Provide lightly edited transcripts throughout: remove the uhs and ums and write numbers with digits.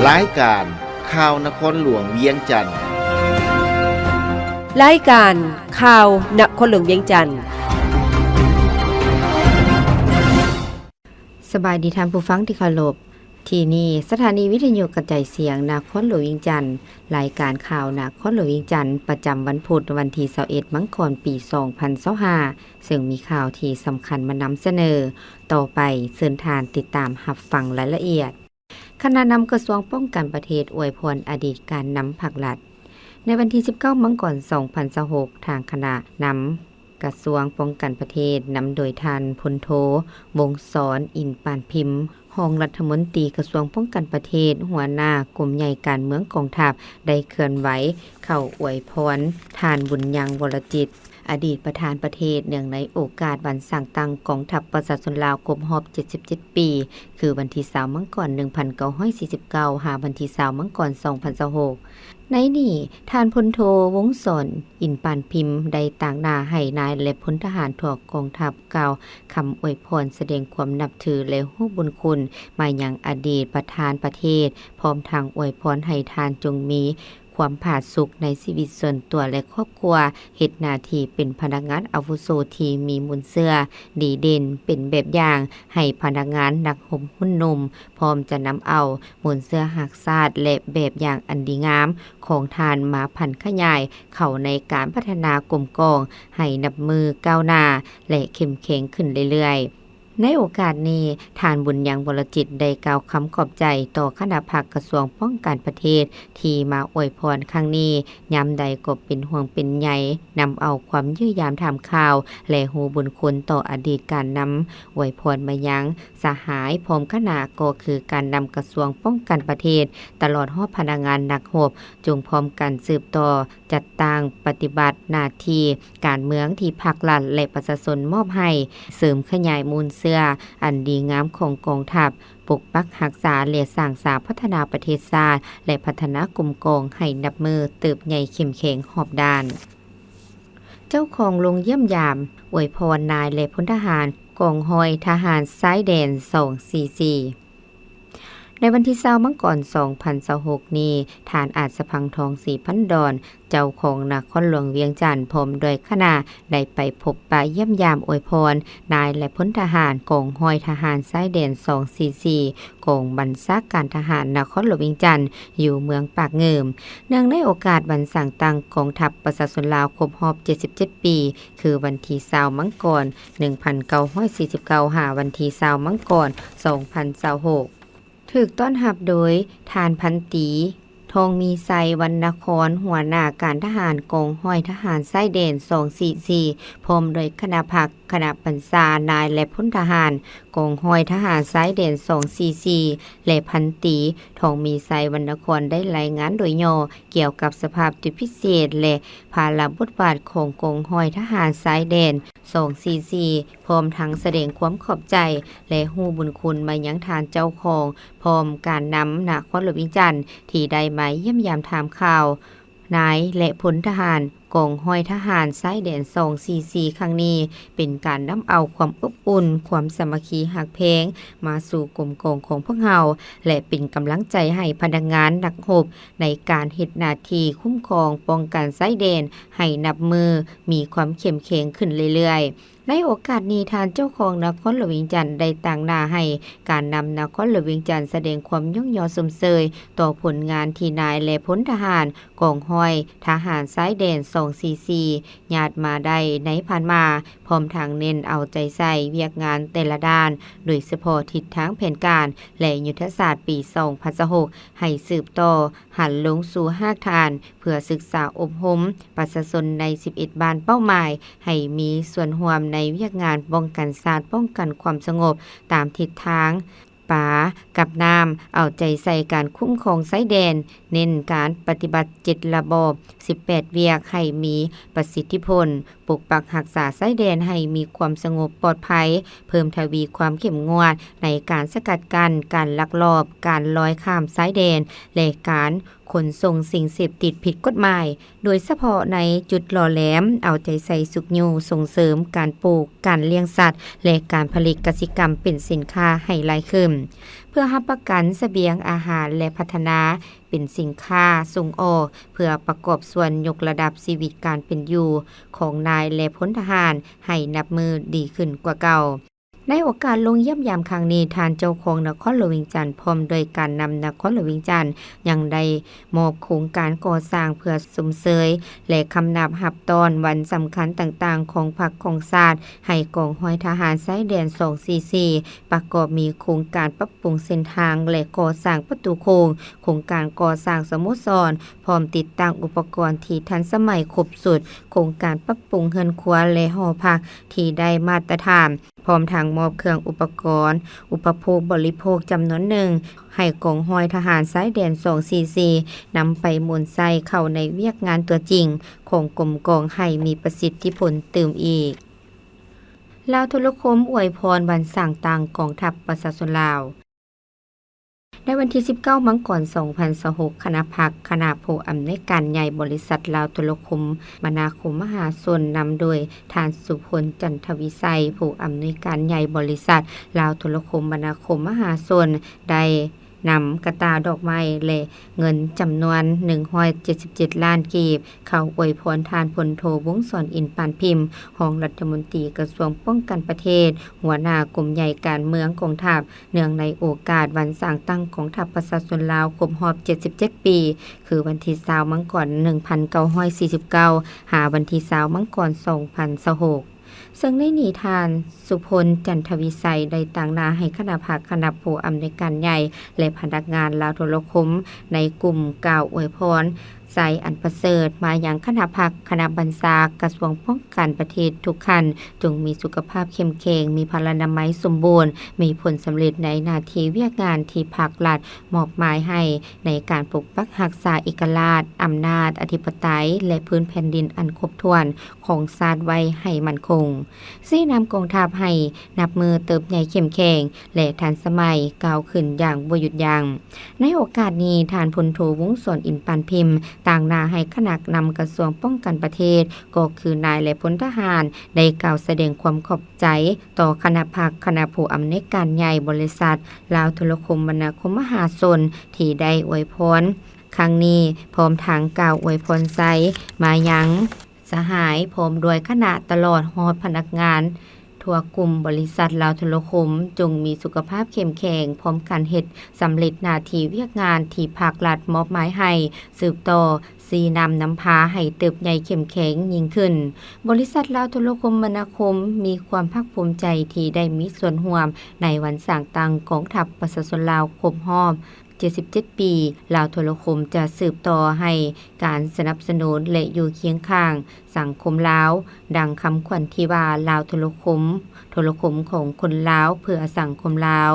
รายการข่าวนครหลวงเวียงจันทน์รายการข่าวนครหลวงเวียงจันทน์สบายดีท่านผู้ฟังที่เคารพที่นี่สถานีวิทยุกระจายเสียงนครหลวงเวียงจันทน์รายการข่าวนครหลวงเวียงจันทน์ประจำวันพุธวันที่21มังกรปี2025ซึ่งมีข่าวที่สำคัญมานำเสนอต่อไปเชิญทานติดตามรับฟังรายละเอียดคณะนำกระทรวงป้องกันประเทศอวยพรอดีตการนำภาครัฐในวันที่19มังกร2026ทางคณะนำกระทรวงป้องกันประเทศนำโดยท่านพลโทวงศ์สรอินปานพิมพ์รองรัฐมนตรีกระทรวงป้องกันประเทศหัวหน้ากรมใหญ่การเมืองกองทัพได้เคลื่อนไหวเข้าอวยพรท่านบุญยังวรจิตอดีตประธานประเทศเนื่องในโอกาสวันสร้างตั้งกองทัพประชาชนลาวครบรอบ77ปีคือวันที่20มังกร1949หาวันที่20มังกร2026ในนี้ท่านพลโทวงศ์สรอินปานพิมพ์ได้ต่างหน้าให้นายและพลทหารทั่วกองทัพกล่าวคำอวยพรแสดงความนับถือและฮู้บุญคุณมายังอดีตประธานประเทศพร้อมทางอวยพรให้ทานจงมีความผาสุกในชีวิตส่วนตัวและครอบครัวเฮ็ดหน้าที่เป็นพนักงานอาวุโสที่มีมูลเชื่อดีเด่นเป็นแบบอย่างให้พนักงานนักห่มหุ้นนมพร้อมจะนำเอามูลเชื่อหักษาและแบบอย่างอันดีงามของทานมาพันขยายเข้าในการพัฒนากลมกองให้นับมือก้าวหน้าและเข้มแข็งขึ้นเรื่อยๆในโอกาสนี้ท่านบุญยังวรจิตได้กล่าวคำขอบใจต่อคณะภาคกระทรวงป้องกันประเทศที่มาอวยพรครั้งนี้ยามใดก็เป็นห่วงเป็นใยนำเอาความยื้อยามถามข่าวและฮู้บุญคุณต่ออดีตการนำอวยพรมายังสหายพร้อมคณะก็คือการนำกระทรวงป้องกันประเทศตลอดฮอดพนักงานนักรบจงพร้อมกันสืบต่อจัดตั้งปฏิบัติหน้าที่การเมืองที่ภาครัฐและประชาชนมอบให้เสริมขยายมูลเชื่ออันดีงามของกองทัพปกปักรักษาและสร้างสรรค์พัฒนาประเทศชาติและพัฒนากลุ่มกองให้นับมือเติบใหญ่เข้มแข็งหอบด้านเจ้าของลงเยี่ยมยามอวยพรนายและพลทหารกองร้อยทหารสายแดน244ในวันที่20มังกร2026นี้ฐานอาจสะพังทอง4,000 ดอนเจ้าของนครหลวงเวียงจันทน์พร้อมโดยคณะได้ไปพบปะเยี่ยมยามอวยพรนายและพลทหารกองร้อยทหารสายแดน244กองบัญชาการทหารนครหลวงเวียงจันทน์อยู่เมืองปากเงิมเนื่องในโอกาสวันสร้างตั้งกองทัพประชาชนลาวครบรอบ77ปีคือวันที่20มังกร1949หาวันที่20มังกร2026ถูกต้อนรับโดยทานพันตีทองมีไซวรรณครหัวหน้าการทหารกองห้อยทหารไส้แดน244พร้อมโดยคณะพักคณะปัญชานายและพลทหารกองห้อยทหารไส้แดน244และพันตีทองมีไซวรรณครได้รายงานโดยย่อเกี่ยวกับสภาพจุดพิเศษและภาระบทบาทของกองห้อยทหารไส้แดน244พร้อมทั้งแสดงความขอบใจและฮู้บุญคุณมายังทานเจ้าของพร้อมการนำนครหลวงเวียงจันทน์ที่ได้มาเยี่ยมยามถามข่าวนายและพลทหารกองห้อยทหารสายแดน244ครั้งนี้เป็นการนำเอาความอบอุ่นความสามัคคีหักแพงมาสู่กลุ่มกองของพวกเราและเป็นกำลังใจให้พนักงานนักรบในการเฮ็ดหน้าที่คุ้มครองป้องกันสายแดนให้นับมือมีความเข้มแข็งขึ้นเรื่อยๆในโอกาสนี้ทานเจ้าของนครหลวงเวียงจันทน์ได้ต่างหน้าให้การนำนครหลวงเวียงจันทน์แสดงความยกย่องสมเสยต่อผลงานที่นายและพลทหารกองห้อยทหารสายแดน244ญาติมาได้ในผ่านมาพร้อมทางเน้นเอาใจใส่เวียกงานแต่ละด้านโดยเฉพาะทิศทางแผนการและยุทธศาสตร์ปี2026ให้สืบต่อหันลงสู่หากฐานเพื่อศึกษาอบรมประชาชนใน11บ้านเป้าหมายให้มีส่วนร่วมในเวียกงานป้องกันศาสตร์ป้องกันความสงบตามทิศทางป่ากับน้ำเอาใจใส่การคุ้มครองสายแดนเน้นการปฏิบัติ7ระบบ18เวียกให้มีประสิทธิผลปกปักรักษาสายแดนให้มีความสงบปลอดภัยเพิ่มทวีความเข้มงวดในการสกัดกั้นการลักลอบการลอยข้ามสายแดนและการ ขนส่งสิ่งเสพติดผิดกฎหมายโดยเฉพาะในจุดหล่อแหลมเอาใจใส่สุกยูส่งเสริมการปลูกการเลี้ยงสัตว์และการผลิตกสิกรรมเป็นสินค้าให้หลายขึ้นเพื่อรับประกันเสบียงอาหารและพัฒนาเป็นสินค้าส่งออกเพื่อประกอบส่วนยกระดับชีวิตการเป็นอยู่ของนายและพลทหารให้นับมือดีขึ้นกว่าเก่าในโอกาสลงเยี่ยมยามครั้งนี้ทานเจ้าของนครหลวงเวียงจันทน์พร้อมโดยการนำนครหลวงเวียงจันทน์ยังได้มอบโครงการก่อสร้างเพื่อสมเสยและคำนับหับตอนวันสำคัญต่างๆของพรรคของชาติให้กองห้อยทหารชายแดน244ประกอบมีโครงการปรับปรุงเส้นทางและก่อสร้างประตูโค้งโครงการก่อสร้างสโมสรพร้อมติดตั้งอุปกรณ์ที่ทันสมัยครบสุดโครงการปรับปรุงเรือนครัวและหอพักที่ได้มาตรฐานพร้อมทางมอบเครื่องอุปกรณ์อุปโภคบริโภคจำนวนหนึ่งให้กองห้อยทหารสายแดน244นำไปหมุนใส่เข้าในเวียกงานตัวจริงของกรมกองให้มีประสิทธิผลเติมอีกลาวโทรคมอวยพรวันสร้างต่างกองทัพประชาชนลาวในวันที่19มังกร2026คณะพักคณะผู้อำนวยการใหญ่บริษัทลาวโทรคมมนาคมมหาชนนำโดยท่านสุพลจันทวิไสผู้อำนวยการใหญ่บริษัทลาวโทรคมมนาคมมหาชนได้นำกระตาดอกไม้และเงินจำนวน177ล้านกีบเข้าอวยพรทานพลโทวงศ์สอนอินปานพิมพ์รองรัฐมนตรีกระทรวงป้องกันประเทศหัวหน้ากรมใหญ่การเมืองกองทัพเนื่องในโอกาสวันสร้างตั้งกองทัพประชาชนลาวครบรอบ77ปีคือวันที่20มังกร1949หาวันที่20มังกร2026ซึ่งในนิทานสุพลจันทวิไสได้ต่างนาให้คณะพักคณะผู้อำนวยการใหญ่และพนักงานลาวโทรคมในกลุ่มกล่าวอวยพรใส่อันประเสริฐมาอย่างคณะพักคณะบัญชากระทรวงป้องกันประเทศทุกขันจงมีสุขภาพเข้มแข็งมีพลานามัยสมบูรณ์มีผลสำเร็จในหน้าที่เวียกงานที่ภาครัฐมอบหมายให้ในการปกปักรักษาเอกราชอำนาจอธิปไตยและพื้นแผ่นดินอันครบถ้วนของชาติไว้ให้มั่นคงซี่นำกองทัพให้นับมือเติบใหญ่เข้มแข็งและทันสมัยก้าวขึ้นอย่างบ่หยุดยั้งในโอกาสนี้ท่านพลโทวงศ์สอนอินปานพิมพ์ต่างนาให้คณะนำกระทรวงป้องกันประเทศก็คือนายและพลทหารได้กล่าวแสดงความขอบใจต่อคณะพักคณะผู้อำนวยการใหญ่บริษัทลาวโทรคมมนาคมมหาชนที่ได้อวยพรครั้งนี้พร้อมทางกล่าวอวยพรไซมายังสหายพร้อมด้วยคณะตลอดฮอดพนักงานทั่วกลุ่มบริษัทลาวโทรคมจงมีสุขภาพเข้มแข็งพร้อมกันเฮ็ดสำเร็จหน้าที่เวียกงานที่ภาครัฐมอบหมายให้สืบต่อซีนำพาให้เติบใหญ่เข้มแข็งยิ่งขึ้นบริษัทลาวโทรคมมนาคมมีความภาคภูมิใจที่ได้มีส่วนร่วมในวันสร้างตั้งกองทัพประชาชนลาวครบรอบ77ปีลาวโทรคมจะสืบต่อให้การสนับสนุนและอยู่เคียงข้างสังคมลาวดังคำขวัญที่ว่าลาวโทรคมของคนลาวเพื่อสังคมลาว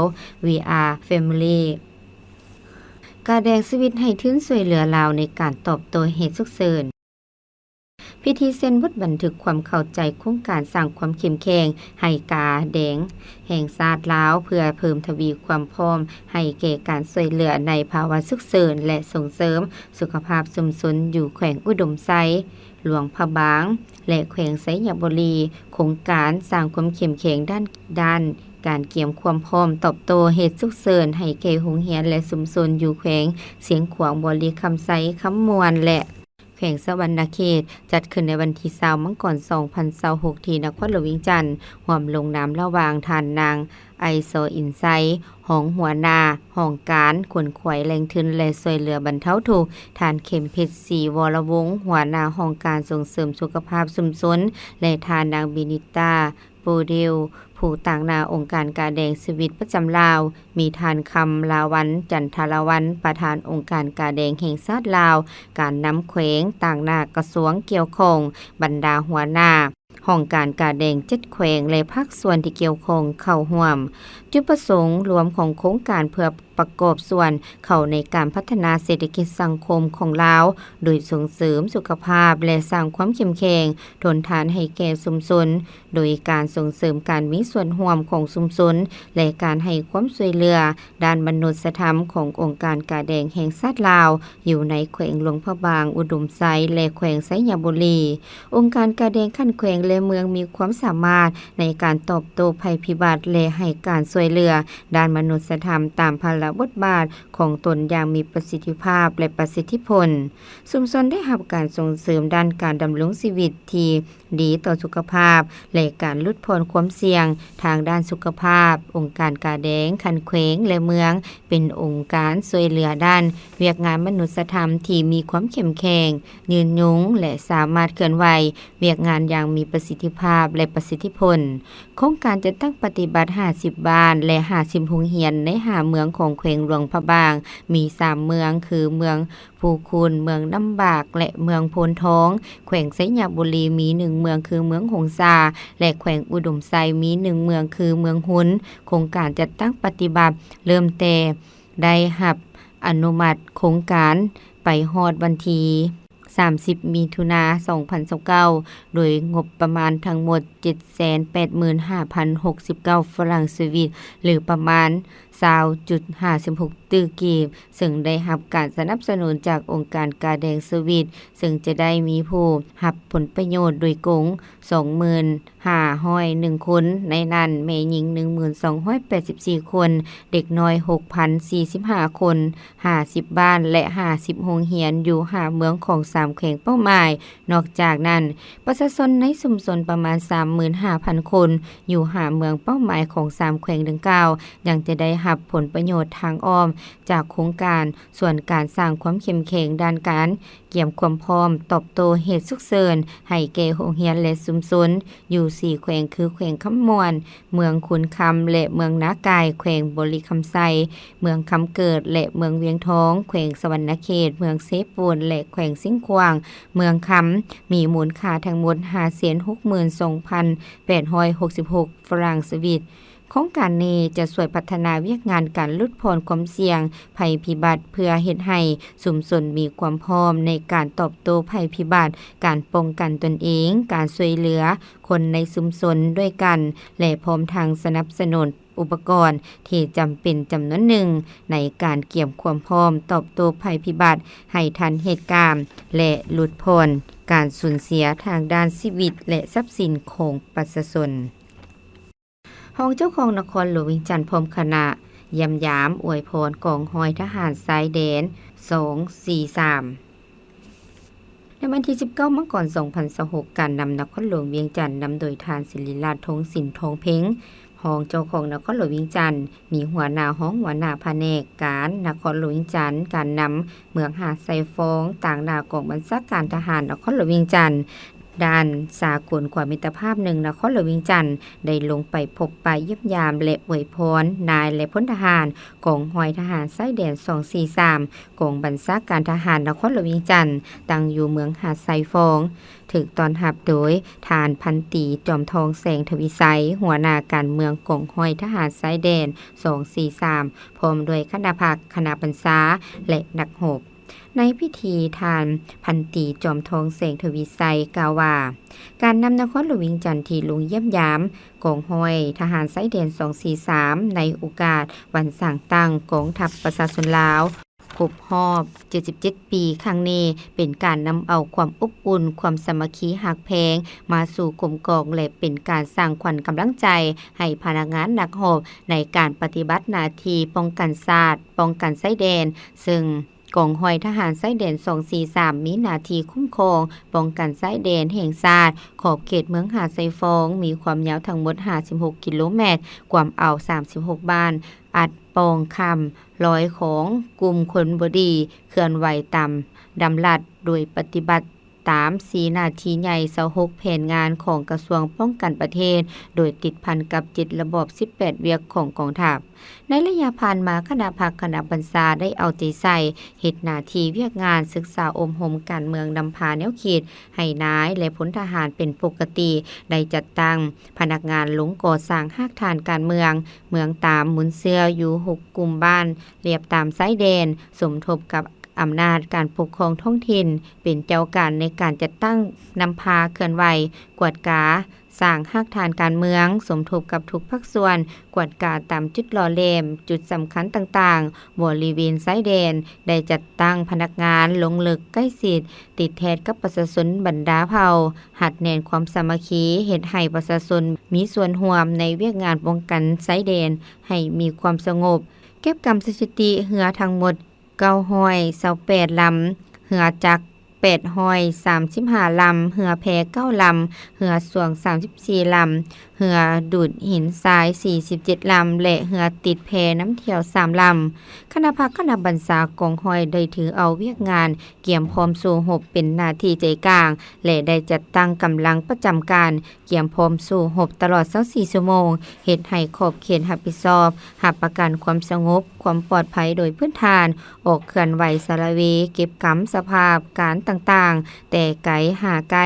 We are family การแดงชีวิตให้ทื้นช่วยเหลือลาวในการตอบโต้เหตุฉุกเฉินพิธีเซ็นบทบันทึกความเข้าใจโครงการสร้างความเข้มแข็งให้กาแดงแห่งชาติลาวเพื่อเพิ่มทวีความพร้อมให้แก่การช่วยเหลือในภาวะฉุกเฉินและส่งเสริมสุขภาพชุมชนอยู่แขวงอุดมไซหลวงพระบางและแขวงไสยบุรีโครงการสร้างความเข้มแข็งด้านการเกี่ยมความพร้อมตอบโต้เหตุฉุกเฉินให้แก่โรงเรียนและชุมชนอยู่แขวงเสียงขวางบริคำไสคำมวนและแขวงสวรรณเขตจัดขึ้นในวันที่20มังกร2026ที่นครหลวงเวียงจันทน์ร่วมลงนามระหว่างท่านนางไอโซอินไซห้องหัวหน้าห้องการขนขวายแรงทึนและช่วยเหลือบรรเทาทุกข์ท่านเข็มเพชรศรีวรวงศ์หัวหน้าห้องการส่งเสริมสุขภาพชุมชนและท่านนางบินิตาโปเดลผู้ต่างนาองค์การกาแดงชีวิตประจำลาวมีทานคำลาวันจันทรวันประธานองค์การกาแดงแห่งชาติลาวการนำแขวงต่างนากระทรวงเกี่ยวข้องบรรดาหัวหน้า ห้องการกาแดง7แขวงและภาคส่วนที่เกี่ยวข้องเข้าร่วมจุดประสงค์รวมของโครงการเพื่อประกอบส่วนเข้าในการพัฒนาเศรษฐกิจสังคมของลาวโดยส่งเสริมสุขภาพและสร้างความเข้มแข็งทนทานให้แก่ชุมชนโดยการส่งเสริมการมีส่วนร่วมของชุมชนและการให้ความช่วยเหลือด้านมนุษยธรรมขององค์การกาแดงแห่งชาติลาวอยู่ในแขวงหลวงพระบางอุดมไซและแขวงไสยบุรีองค์การกาแดงขั้นแขวงและเมืองมีความสามารถในการตอบโต้ภัยพิบัติและให้การช่วยเหลือด้านมนุษยธรรมตามภาระบทบาทของตนอย่างมีประสิทธิภาพและประสิทธิผลชุมชนได้รับการส่งเสริมด้านการดำรงชีวิตที่ดีต่อสุขภาพและการลดพ้นความเสี่ยงทางด้านสุขภาพองค์การกาแดงคันแขวงและเมืองเป็นองค์การช่วยเหลือด้านเวียกงานมนุษยธรรมที่มีความเข้มแข็งยืนยงและสามารถเคลื่อนไหวเวียกงานอย่างมีประสิทธิภาพและประสิทธิผลโครงการจะตั้งปฏิบัติ50บ้านและ50โรงเรียนใน5เมืองของแขวงหลวงพระบางมี3เมืองคือเมืองภูคูนเมืองน้ำบากและเมืองโพนทองแขวงไสยบุรีมี1เมืองคือเมืองหงสาและแขวงอุดมไซมี1เมืองคือเมืองหุนโครงการจัดตั้งปฏิบัติเริ่มแต่ได้รับอนุมัติโครงการไปฮอดวันที่30 มิถุนายน 2029โดยงบประมาณทั้งหมด 785,069 ฝรั่งสวิสหรือประมาณ 20.56 ตื้อกีบซึ่งได้รับการสนับสนุนจากองค์การกาแดงสวิสซึ่งจะได้มีผู้รับผลประโยชน์โดยกง 25,101 คนในนั้นแม่หญิง 1284 คนเด็กน้อย 6,045 คน50บ้านและ50โรงเรียนอยู่5เมืองของ3แขวงเป้าหมายนอกจากนั้นประชาชนในชุมชนประมาณ 35,000 คนอยู่5เมืองเป้าหมายของ3แขวงดังกล่าวยังจะได้รับผลประโยชน์ทางอ้อมจากโครงการส่วนการสร้างความเข้มแข็งด้านการเกี่ยมความพร้อมตอบโต้เหตุฉุกเฉินให้แก่โรงเรียนและชุมชนอยู่4แขวงคือแขวงคำมวนเมืองขุนคำและเมืองนากายแขวงบริคำไซเมืองคำเกิดและเมืองเวียงทองแขวงสวรรณเขตเมืองเซปูนและแขวงสิงห์ขวางเมืองคำมีมูลค่าทั้งหมด 562,866 ฝรั่งสวิสโครงการนี้จะช่วยพัฒนาเวียกงานการลดพ้นความเสี่ยงภัยพิบัติเพื่อเฮ็ดให้ชุมชนมีความพร้อมในการตอบโต้ภัยพิบัติการป้องกันตนเองการช่วยเหลือคนในชุมชนด้วยกันและพร้อมทางสนับสนุนอุปกรณ์ที่จำเป็นจำนวนหนึ่งในการเกี่ยมความพร้อมตอบโต้ภัยพิบัติให้ทันเหตุการณ์และลดพ้นการสูญเสียทางด้านชีวิตและทรัพย์สินของประชาชนห้องเจ้าของนครหลวงเวียงจันทน์พร้อมคณะยำยามอวยพรกองห้อยทหารชายแดน243ในวันที่19 มกราคม 2026การนำนครหลวงเวียงจันทน์นำโดยทานศิริราชธงศิลป์ทองเพ็งห้องเจ้าของนครหลวงเวียงจันทน์มีหัวหน้าห้องหัวหน้าแผนกการนครหลวงเวียงจันทน์การนำเมืองหาดไซฟองต่างดาวกองบัญชาการทหารนครหลวงเวียงจันทน์ด้านสากลความมิตรภาพหนึ่งนครหลวงเวียงจันทน์ได้ลงไปพบปะเยี่ยมยามและอวยพรนายและพลทหารกองห้อยทหารชายแดน243กองบัญชาการทหารนครหลวงเวียงจันทน์ตั้งอยู่เมืองหาดไซฟองถึกตอนรับโดยทานพันตีจอมทองแสงทวิไสหัวหน้าการเมืองกองห้อยทหารชายแดน243พร้อมด้วยคณะพักคณะบัญชาและนักรบในพิธีทานพันตีจอมทองแสงทวีไซกล่าวว่าการนำนครหลวงเวียงจันทน์ที่ลงเยี่ยมยามกองห้อยทหารชายแดน243ในโอกาสวันสร้างตั้งกองทัพประชาชนลาวครบรอบ77 ปีครั้งนี้เป็นการนำเอาความอบอุ่นความสามัคคีหักแพงมาสู่กลมกองและเป็นการสร้างขวัญกำลังใจให้พนักงานนักรบในการปฏิบัติหน้าที่ป้องกันชาติป้องกันชายแดนซึ่งกองห้อยทหารชายแดน243มีหน้าที่คุ้มครองป้องกันชายแดนแห่งชาติขอบเขตเมืองหาดไซฟองมีความยาวทั้งหมด56 กิโลเมตรความอ่าว36บ้านอัดปองคำร้อยของกลุ่มคนบดีเคลื่อนไหวตามดำลัดโดยปฏิบัติ ตาม4หน้าที่ใหญ่26แผนงานของกระทรวงป้องกันประเทศโดยติดพันกับ7ระบบ18เวียกของกองทัพในระยะผ่านมาคณะพักคณะบัญชาได้เอาใจใส่เฮ็ดหน้าที่เวียกงานศึกษาอบรมการเมืองนำพาแนวคิดให้นายและพลทหารเป็นปกติได้จัดตั้งพนักงานลงก่อสร้างหากฐานการเมืองตามหมุนเสื้ออยู่6กลุ่มบ้านเรียบตามไซแดนสมทบกับอำนาจการปกครองท้องถิ่นเป็นเจ้าการในการจัดตั้งนำพาเคลื่อนไหวกวดกาสร้างหากฐานการเมืองสมทบกับทุกภาคส่วนกวดกาตามจุดหล่อแหลมจุดสำคัญต่างๆบริเวณไซแดนได้จัดตั้งพนักงานลงลึกใกล้ชิดติดแทนกับประชาชนบรรดาเผ่าหัดแน่นความสามัคคีเฮ็ดให้ประชาชนมีส่วนร่วมในเวียกงานป้องกันไซแดนให้มีความสงบเก็บกำสถิติเหือทั้งหมด928ลำเหือจักร835ลำเหือแพ9ลำเหือสวง34ลำเหือดูดหินทราย47ลำและเหือติดแพน้ำเที่ยว3ลำคณะพักคณะบัญชากองห้อยได้ถือเอาเวียกงานเกี่ยมพร้อมสู่หบเป็นหน้าที่ใจกลางและได้จัดตั้งกำลังประจำการเกี่ยมพร้อมสู่หบตลอด24ชั่วโมงเฮ็ดให้ขอบเขตรับผิดชอบรับประกันความสงบความปลอดภัยโดยพื้นฐานออกเคลื่อนไหวสารเวเก็บกำสภาพการต่างๆแต่ไกลหาไกล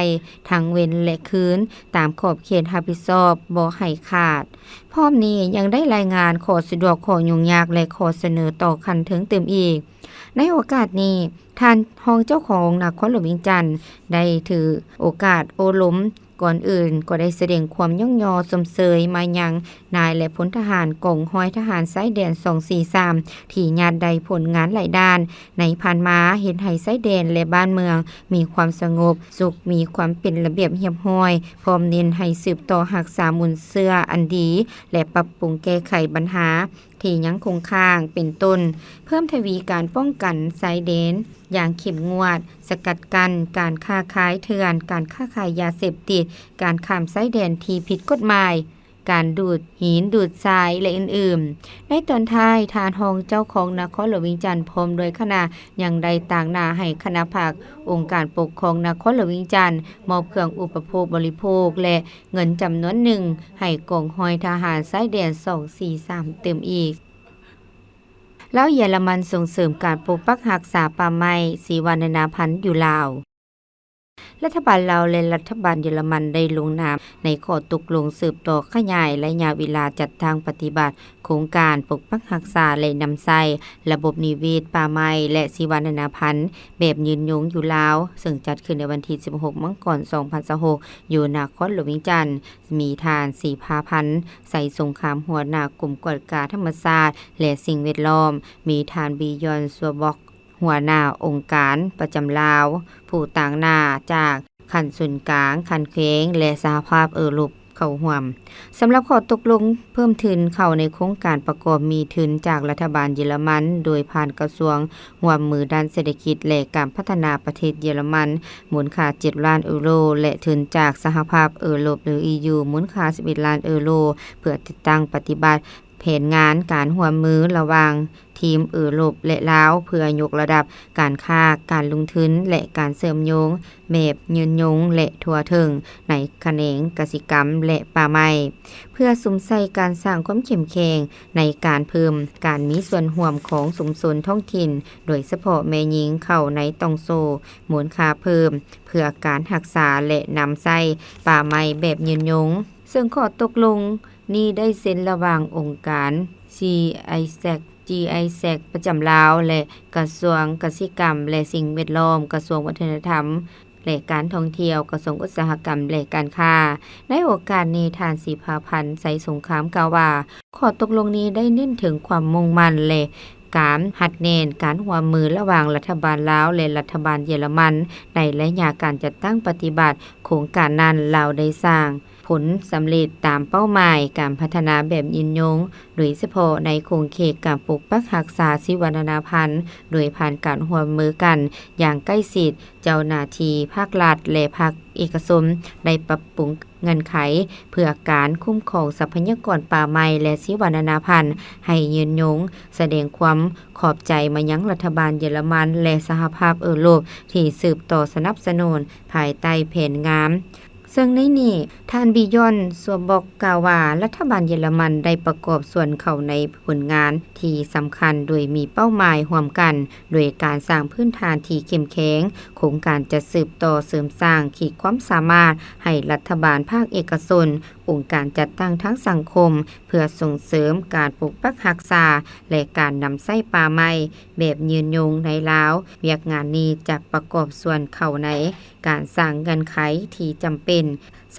ทั้งเว้นและคืนตามขอบเขตรับผิดชอบบ่ให้ขาดพร้อมนี้ยังได้รายงานขอสะดวกขอยุ่งยากและขอเสนอต่อคันถึงเติมอีกในโอกาสนี้ท่านรองเจ้าของนครหลวงเวียงจันทน์ได้ถือโอกาสโอล้มก่อนอื่นก็ได้แสดงความย่องยอสมเสยมายังนายและพลทหารกองห้อยทหารไซแดน243ที่ญาติใดผลงานหลายด้านในผ่านมาเห็นให้ไซแดนและบ้านเมืองมีความสงบสุขมีความเป็นระเบียบเรียบร้อยพร้อมเน้นให้สืบต่อรักษามูลเสื้ออันดีและปรับปรุงแก้ไขปัญหาที่ยังคงค้างเป็นต้นเพิ่มทวีการป้องกันไซแดนอย่างเข้มงวดสกัดกั้นการค้าขายเถื่อนการค้าขายยาเสพติดการข้ามไซแดนที่ผิดกฎหมายการดูดหินดูดทรายและอื่นๆในตอนท้ายทานรองเจ้าของนครหลวงเวียงจันทน์พร้อมโดยคณะยังได้ต่างหน้าให้คณะภาคองค์การปกครองนครหลวงเวียงจันทน์มอบเครื่องอุปโภคบริโภคและเงินจำนวนหนึ่งให้กองห้อยทหารไซแดน243เติมอีกแล้วเยอรมันส่งเสริมการปกปักรักษาป่าไม้สีวรรณนาพันธุ์อยู่ลาวรัฐบาลลาวและรัฐบาลเยอรมันได้ลงนามในข้อตกลงสืบต่อขยายระยะเวลาจัดทางปฏิบัติโครงการปกปักรักษาและนำใช้ระบบนิเวศป่าไม้และชีวนานาพันธุ์แบบยืนยงอยู่ลาวซึ่งจัดขึ้นในวันที่16มังกร2026อยู่นครหลวงเวียงจันทน์มีทานสีพาพันธ์ใส่สงครามหัวหน้ากลุ่มกวดกาธรรมชาติและสิ่งแวดล้อมมีทานบียอนซัวบ็อกหัวหน้าองค์การประจำลาวผู้ต่างหน้าจากขันส่วนกลางขันเค้งและสหภาพยุโรปเข้าร่วมสำหรับข้อตกลงเพิ่มทุนเข้าในโครงการประกอบมีทุนจากรัฐบาลเยอรมันโดยผ่านกระทรวงร่วมมือด้านเศรษฐกิจและการพัฒนาประเทศเยอรมันมูลค่า7ล้านยูโรและทุนจากสหภาพยุโรปหรือ EU มูลค่า11ล้านยูโรเพื่อติดตั้งปฏิบัติแผนงานการร่วมมือระหว่างทีมยุโรปและลาวเพื่อยกระดับการค้าการลงทุนและการเสริมโยงแบบยืนยงและทั่วถึงในแขนงกสิกรรมและป่าไม้เพื่อสุมใส่การสร้างความเข้มแข็งในการเพิ่มการมีส่วนร่วมของชุมชนท้องถิ่นโดยเฉพาะแม่หญิงเข้าในตองโซมูลค่าเพิ่มเพื่อการรักษาและนำใส่ป่าไม้แบบยืนยงซึ่งข้อตกลงนี้ได้เซ็นระหว่างองค์การ GIZ ประจำลาวและกระทรวงกสิกรรมและสิ่งแวดล้อมกระทรวงวัฒนธรรมและการท่องเที่ยวกระทรวงอุตสาหกรรมและการค้าในโอกาสนี้ทานสีพาพันธ์ใส่สงครามกล่าวว่าข้อตกลงนี้ได้เน้นถึงความมุ่งมั่นและการหัดแน่นการร่วมมือระหว่างรัฐบาลลาวและรัฐบาลเยอรมันในระยะการจัดตั้งปฏิบัติโครงการนั้นลาวได้สร้างผ ลสำเร็จตามเป้าหมายการพัฒนาแบบยืนยงโดยเฉพาะในโครงข่ายการปกปักรักษาชีวนาพันธุ์โดยผ่านการร่วมมือกันอย่างใกล้ชิดเจ้าหน้าที่ภาครัฐและภาคเอกชนได้ปรับปรุงเงื่อนไขเพื่อการคุ้มครองทรัพยากรป่าไม้และชีวนาพันธุ์ให้ยืนยงแสดงความขอบใจมายังรัฐบาลเยอรมันและสหภาพยุโรปที่สืบต่อสนับสนุนภายใต้แผนงามซึ่งในนี้ท่านบิยอนสัวบอกกล่าวว่ารัฐบาลเยอรมันได้ประกอบส่วนเข้าในผลงานที่สำคัญโดยมีเป้าหมายร่วมกันโดยการสร้างพื้นฐานที่เข้มแข็งโครงการจะสืบต่อเสริมสร้างขีดความสามารถให้รัฐบาลภาคเอกชนองค์การจัดตั้งทั้งสังคมเพื่อส่งเสริมการปกปักรักษาและการนำไส้ป่าไม้แบบยืนยงในลาวเวียกงานนี้จะประกอบส่วนเข้าในการสร้างเงื่อนไขที่จำเป็น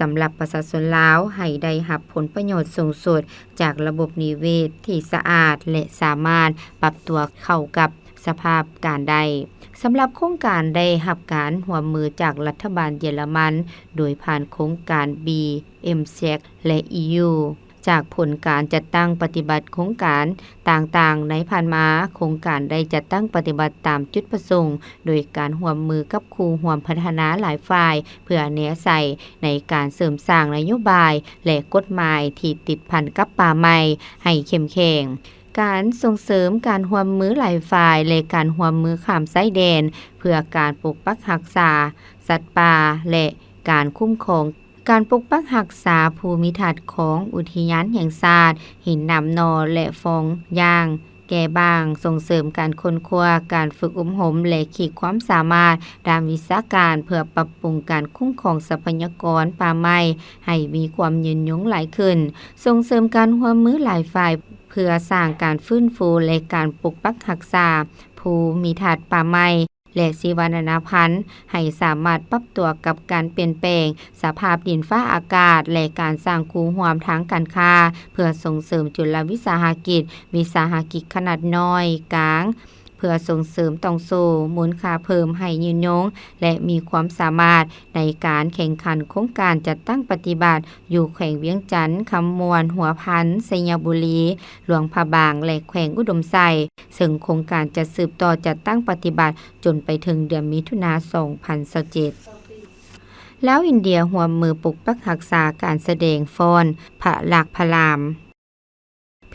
สำหรับประชาชนลาวให้ได้รับผลประโยชน์สูงสุดจากระบบนิเวศที่สะอาดและสามารถปรับตัวเข้ากับสภาพการได้สำหรับโครงการได้รับการร่วมมือจากรัฐบาลเยอรมันโดยผ่านโครงการ BMSec และ EU จากผลการจัดตั้งปฏิบัติโครงการต่างๆในผ่านมาโครงการได้จัดตั้งปฏิบัติตามจุดประสงค์โดยการร่วมมือกับครูร่วมพัฒนาหลายฝ่ายเพื่อแนใส่ในการเสริมสร้างนโยบายและกฎหมายที่ติดพันกับป่าไม้ให้เข้มแข็งการส่งเสริมการร่วมมือหลายฝ่ายและการร่วมมือข้ามชายแดนเพื่อการปกปักรักษาสัตว์ป่าและการคุ้มครองการปกปักรักษาภูมิทัศน์ของอุทยานแห่งชาติหินน้ำนอและฟองย่างแก่บ้างส่งเสริมการค้นคว้าการฝึกอบรมและขีดความสามารถด้านวิชาการเพื่อปรับปรุงการคุ้มครองทรัพยากรป่าไม้ให้มีความยืนยงหลายขึ้นส่งเสริมการร่วมมือหลายฝ่ายเพื่อสร้างการฟื้นฟูและการปกปักรักษาภูมิทัศน์ป่าไม้และชีวนาพันธุ์ให้สามารถปรับตัวกับการเปลี่ยนแปลงสภาพดินฟ้าอากาศและการสร้างคูร่วมทางการค้าเพื่อส่งเสริมจุลวิสาหกิจขนาดน้อยกลางเพื่อส่งเสริมต้องสู้มูลค่าเพิ่มให้ยืนยงและมีความสามารถในการแข่งขันโครงการจัดตั้งปฏิบัติอยู่แขวงเวียงจันทน์คำมวนหัวพันสยบุรีหลวงพระบางและแขวงอุดมไซซึ่งโครงการจะสืบต่อจัดตั้งปฏิบัติจนไปถึงเดือนมิถุนายน 2027แล้วอินเดียร่วมมือปกปักรักษาการแสดงฟ้อนพระลักษณ์พระราม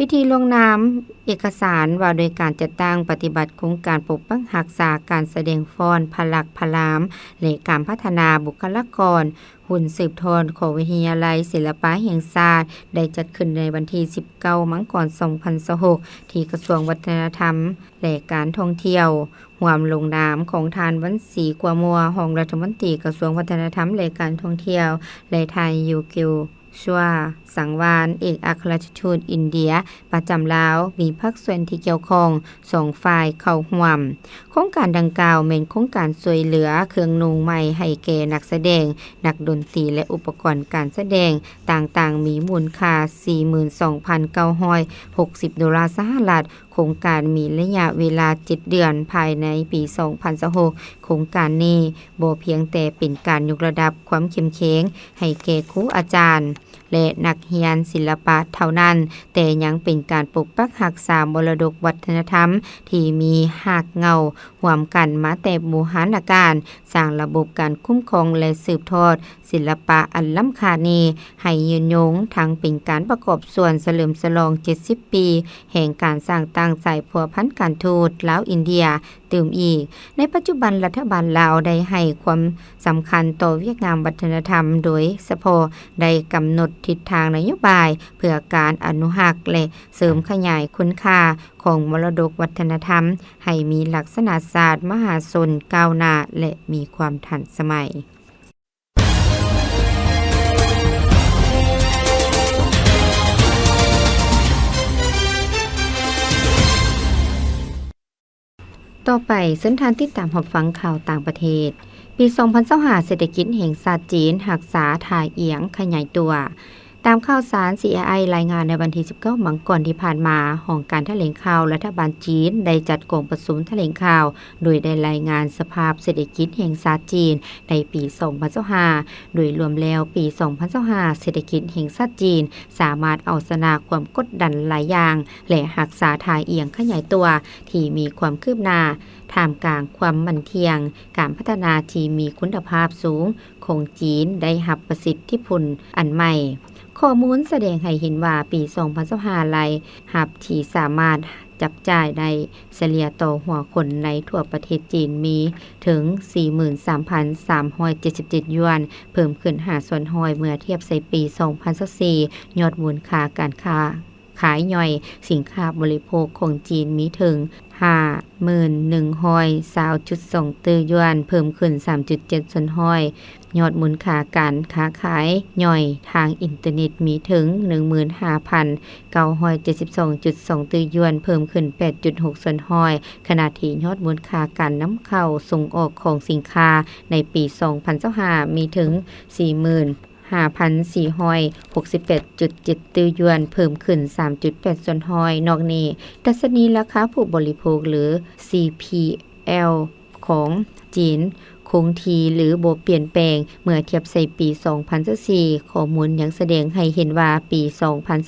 พิธีลงนามเอกสารว่าโดยการจัดตั้งปฏิบัติโครงการปกปักรักษาการแสดงฟ้อนพระลักษณ์พระรามและการพัฒนาบุคลากรหุ่นสืบทอดของวิทยาลัยศิลปะแห่งชาติได้จัดขึ้นในวันที่ 19 มังกร 2026 ที่กระทรวงวัฒนธรรมและการท่องเที่ยวร่วมลงนามของทานวันศรีกัวมัวรองรัฐมนตรีกระทรวงวัฒนธรรมและการท่องเที่ยวและทานยูกิวชัวสังวานเอกอัครราชทูตอินเดียประจำลาวมีภาคส่วนที่เกี่ยวข้อง2ฝ่ายเข้าร่วมโครงการดังกล่าวเป็นโครงการช่วยเหลือเครื่องนุ่งใหม่ให้แก่นักแสดงนักดนตรีและอุปกรณ์การแสดงต่างๆมีมูลค่า 42,960 ดอลลาร์สหรัฐโครงการมีระยะเวลา7เดือนภายในปี 2026โครงการนี้บ่เพียงแต่เป็นการยกระดับความเข้มแข็งให้แก่ครูอาจารย์และนักเรียนศิลปะเท่านั้นแต่ยังเป็นการปกปักรักษามรดกวัฒนธรรมที่มีรากเหง้าร่วมกันมาแต่โบราณกาลสร้างระบบการคุ้มครองและสืบทอดศิลปะอันล้ำค่านี้ให้ยืนยงทั้งเป็นการประกอบส่วนเฉลิมฉลอง70ปีแห่งการสร้างตั้งสายพัวพันการทูตลาวอินเดียตื่มอีกในปัจจุบันรัฐบาลลาวได้ให้ความสำคัญต่อเวียกงามวัฒนธรรมโดยเฉพาะได้กำหนดทิศทางนโยบายเพื่อการอนุรักษ์และเสริมขยายคุณค่าของมรดกวัฒนธรรมให้มีลักษณะศาสตร์มหาชนก้าวหน้าและมีความทันสมัยต่อไปเส้นทางติดตามรับฟังข่าวต่างประเทศปี 2025เศรษฐกิจแห่งชาติจีนรักษาท่าเอียงขยายตัว ตามข่าวสาร CRI รายงานในวันที่ 19 มังกรที่ผ่านมาห้องการแถลงข่าวรัฐบาลจีนได้จัดกองประชุมแถลงข่าวโดยได้รายงานสภาพเศรษฐกิจแห่งชาติจีนในปี 2025 โดยรวมแล้วปี 2025 เศรษฐกิจแห่งชาติจีนสามารถเอาชนะความกดดันหลายอย่างและรักษาท่าเอียงขยายตัวที่มีความคืบหน้าท่ามกลางความมั่นเทียงการพัฒนาที่มีคุณภาพสูงของจีนได้รับประสิทธิผลอันใหม่ข้อมูลแสดงให้เห็นว่าปี 2025 รายรับที่สามารถจับจ่ายได้เฉลี่ยต่อหัวคนในทั่วประเทศจีนมีถึง 43,377 หยวนเพิ่มขึ้น5ส่วนห้อยเมื่อเทียบใส่ปี 2024 ยอดมูลค่าการค้าขายย่อยสินค้าบริโภคของจีนมีถึง 51,120.2 ตื้อหยวนเพิ่มขึ้น 3.7 ส่วนห้อยยอดมูลค่าการค้าขายย่อยทางอินเทอร์เน็ตมีถึง 15,972.2 ตื้อหยวนเพิ่มขึ้น 8.6 ส่วนห้อยขณะที่ยอดมูลค่าการนำเข้าส่งออกของสินค้าในปี 2025 มีถึง 5,468.7 ตื้อหยวนเพิ่มขึ้น 3.8 ส่วนห้อยนอกนี้ดัชนีราคาผู้บริโภคหรือ CPL ของจีนคงที่หรือบ่เปลี่ยนแปลงเมื่อเทียบใส่ปี 2024 ข้อมูลยังแสดงให้เห็นว่าปี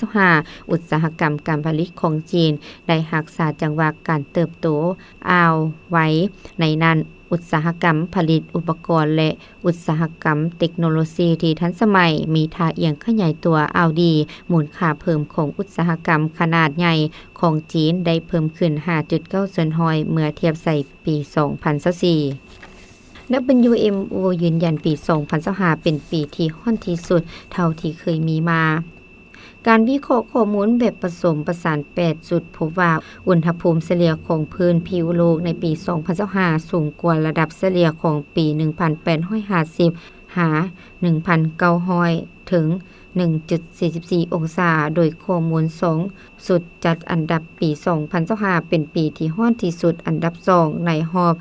2025 อุตสาหกรรมการผลิตของจีนได้รักษาจังหวะการเติบโตไว้ในนั้นอุตสาหกรรมผลิตอุปกรณ์และอุตสาหกรรมเทคโนโลยีที่ทันสมัยมีท่าเอียงขยายตัวดีมูลค่าเพิ่มของอุตสาหกรรมขนาดใหญ่ของจีนได้เพิ่มขึ้น 5.9 ส่วนห้อยเมื่อเทียบใส่ปี 2024 WMO ยืนยันปี 2025 เป็นปีที่ฮ้อนที่สุดเท่าที่เคยมีมาการวิเคราะห์ข้อมูลแบบผสมประสาน8จุดพบว่าอุณหภูมิเฉลี่ยของพื้นผิวโลกในปี 2025 สูงกว่าระดับเฉลี่ยของปี 1850 หา 1,900 ถึง 1.44 องศาโดยข้อมูล2สุดจัดอันดับปี 2025 เป็นปีที่ฮ้อนที่สุดอันดับ2ในรอบ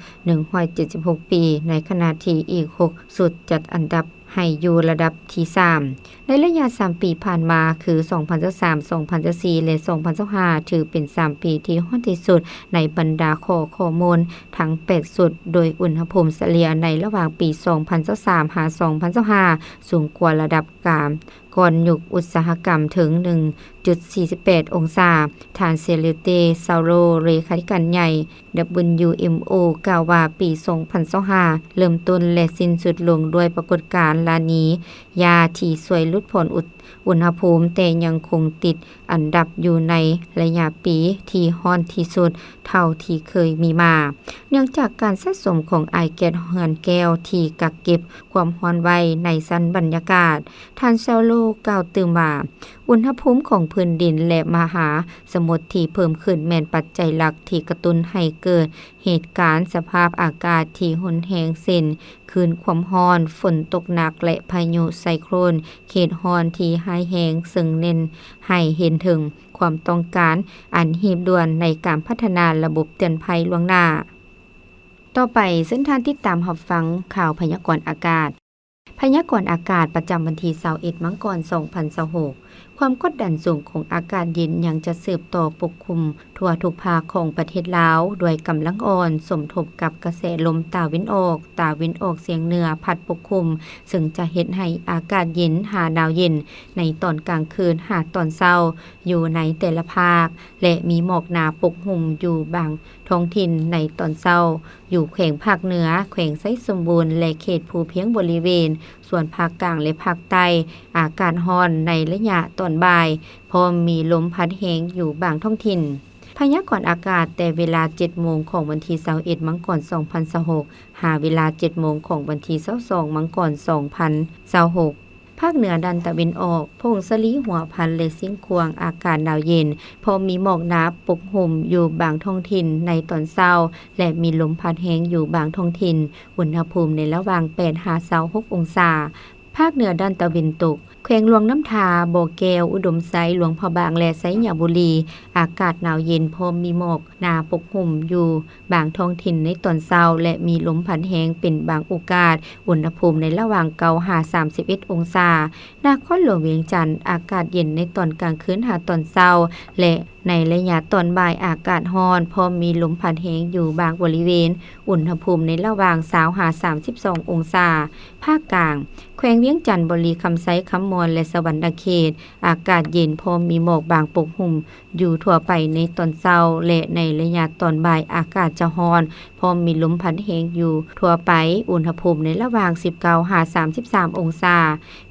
176 ปีในขณะที่อีก6สุดจัดอันดับให้อยู่ระดับที่3ในระยะ3ปีผ่านมาคือ2023 2024และ2025ถือเป็น3ปีที่ฮ้อนที่สุดในบรรดาข้อมูลทั้ง8สุดโดยอุณหภูมิเฉลี่ยในระหว่างปี 2023 หา 2025 สูงกว่าระดับก่อนยุคอุตสาหกรรมถึง 1.48 องศาทานเซเลเตซาโรเลขาธิการใหญ่ WMO กล่าวว่าปี 2025 เริ่มต้นและสิ้นสุดลงด้วยปรากฏการณ์ลานีญาที่สวยลุดพ้นอุณหภูมิแต่ยังคงติดอันดับอยู่ในระยะปีที่ฮ้อนที่สุดเท่าที่เคยมีมาเนื่องจากการสะสมของไอแก๊สเรือนแก้วที่กักเก็บความร้อนไว้ในชั้นบรรยากาศท่านเซาโลกล่าวตื่นว่าอุณหภูมิของพื้นดินและมหาสมุทรที่เพิ่มขึ้นแม่นปัจจัยหลักที่กระตุ้นให้เกิดเหตุการณ์สภาพอากาศที่รุนแรงเช่นคลื่นความร้อนฝนตกหนักและพายุไซโคลนเขตร้อนที่ร้ายแรงซึ่งเน้นให้เห็นถึงความต้องการอันรีบด่วนในการพัฒนาระบบเตือนภัยล่วงหน้าต่อไปซึ่งท่านติดตามรับฟังข่าวพยากรณ์อากาศพยากรณ์อากาศประจำวันที่21มังกร2026ความกดดันสูงของอากาศเย็นยังจะสืบต่อปกคลุมทั่วทุกภาคของประเทศลาวด้วยกำลังอ่อนสมทบกับกระแสลมตะวันออกเฉียงเหนือพัดปกคลุมซึ่งจะเฮ็ดให้อากาศเย็นหาหนาวเย็นในตอนกลางคืนหาตอนเช้าอยู่ในแต่ละภาคและมีหมอกหนาปกคลุมอยู่บางท้องถิ่นในตอนเช้าอยู่แขวงภาคเหนือแขวงไซสมบูรณ์และเขตภูเพียงบริเวณส่วนภาคกลางและภาคใต้อากาศร้อนในระยะตอนบ่ายพร้อมมีลมพัดแรงอยู่บางท้องถิ่นพยากรณ์อากาศแต่เวลา 7 โมงของวันที่21มังกร2026หาเวลา 7 โมงของวันที่22มังกร2026ภาคเหนือดันตะวันออกพงสลีหัวพันและเสียงควงอากาศหนาวเย็นพอมีหมอกหนาปกห่มอยู่บางท้องถิ่นในตอนเช้าและมีลมพัดแรงอยู่บางท้องถิ่นอุณหภูมิในระหว่าง8-26 องศาภาคเหนือด้านตะวันตก แขวงหลวงน้ำทาบ่อแก้วอุดมไซหลวงพระบางและไซหยาบุรี อากาศหนาวเย็นพร้อมมีหมอกหนาปกคลุมอยู่บางท้องถิ่นในตอนเช้าและมีลมพัดแรงเป็นบางโอกาสอุณหภูมิในระหว่างเกาหา31องศานครหลวงเวียงจันทน์อากาศเย็นในตอนกลางคืนหาตอนเช้าและในระยะตอนบ่ายอากาศร้อนพร้อมมีลมพัดแรงอยู่บางบริเวณอุณหภูมิในระหว่าง20หา32องศาภาคกลางแขวงเวียงจันทน์บุรีคำไซคำมอนและสวรรณเขตอากาศเย็นพร้อมมีหมอกบางปกคลุมอยู่ทั่วไปในตอนเช้าและในระยะตอนบ่ายอากาศจะร้อนพร้อมมีลมพัดแรงอยู่ทั่วไปอุณหภูมิในระหว่าง19หา33องศา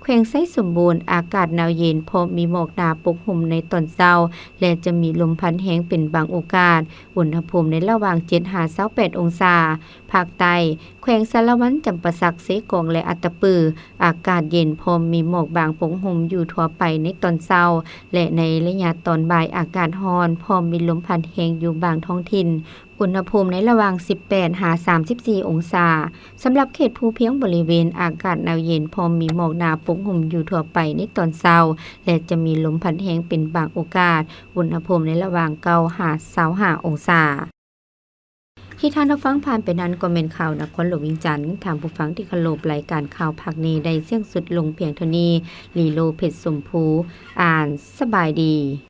แขวงไซสมบูรณ์อากาศหนาวเย็นพร้อมมีหมอกหนาปกคลุมในตอนเช้าและจะมีลมพัดแรงเป็นบางโอกาสอุณหภูมิในระหว่าง7หา28องศาภาคใต้แขวงสารวันจำปาสักเสกองและอัตตปืออากาศเย็นพร้อมมีหมอกบางปกคลุมอยู่ทั่วไปในตอนเช้าและในระยะตอนบ่ายอากาศร้อนพร้อมมีลมพัดแรงอยู่บางท้องถิ่นอุณหภูมิในระหว่าง18หา34องศาสำหรับเขตภูเพียงบริเวณอากาศหนาวเย็นพร้อมมีหมอกหนาปกคลุมอยู่ทั่วไปในตอนเช้าและจะมีลมพัดแรงเป็นบางโอกาสอุณหภูมิในระหว่าง9หา25องศาที่ท่านรับฟังผ่านไปนั้นก็เป็นข่าวนครหลวงเวียงจันทน์ทางผู้ฟังที่เคารพรายการข่าวภาคนี้ได้เสี่ยงสุดลงเพียงเท่านี้ลีโลเพชรสมภูอ่านสบายดี